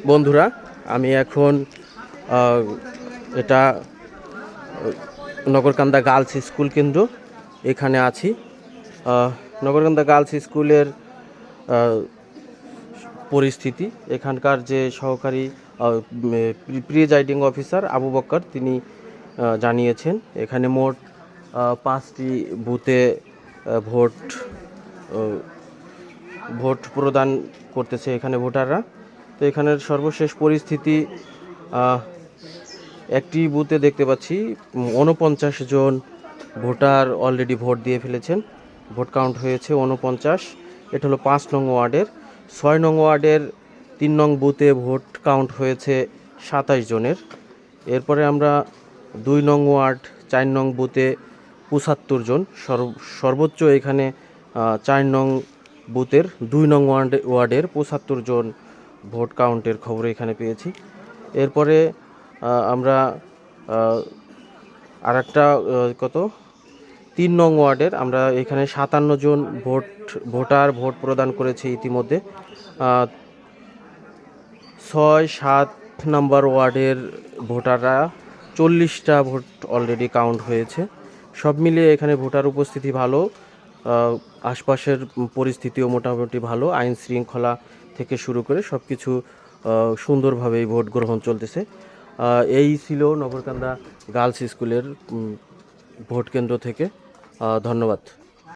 বন্ধুরা, আমি এখন এটা নগরকান্দা গার্লস স্কুল কেন্দ্র এখানে আছি। নগরকান্দা গার্লস স্কুলের পরিস্থিতি, এখানকার যে সহকারী প্রিজাইডিং অফিসার আবু বক্কর তিনি জানিয়েছেন এখানে মোট 5টি বুথে ভোট প্রদান করতেছে এখানে ভোটাররা। তো এখানের সর্বশেষ পরিস্থিতি, একটি বুথে দেখতে পাচ্ছি 49 জন ভোটার অলরেডি ভোট দিয়ে ফেলেছেন। ভোট কাউন্ট হয়েছে 49। এটা হলো 5 নং ওয়ার্ডের। 6 নং ওয়ার্ডের 3 নং বুথে ভোট কাউন্ট হয়েছে 27 জনের। এরপরে আমরা 2 নং ওয়ার্ড 4 নং বুথে 75 জন, সর্বোচ্চ এখানে 4 নং বুথের 2 নং ওয়ার্ডের 75 জন ভোট কাউন্টের খবর এখানে পেয়েছি। এরপরে আমরা আরেকটা 3 নং ওয়ার্ডের আমরা এখানে 57 জন ভোটার ভোট প্রদান করেছে ইতিমধ্যে। 6-7 নম্বর ওয়ার্ডের ভোটাররা 40টা ভোট অলরেডি কাউন্ট হয়েছে। সব মিলিয়ে এখানে ভোটার উপস্থিতি ভালো, আশপাশের পরিস্থিতিও মোটামুটি ভালো। আইন শৃঙ্খলা থেকে শুরু করে সব কিছু সুন্দরভাবেই ভোট গ্রহণ চলতেছে। এই ছিল নগরকান্দা গার্লস স্কুলের ভোট কেন্দ্র থেকে। ধন্যবাদ।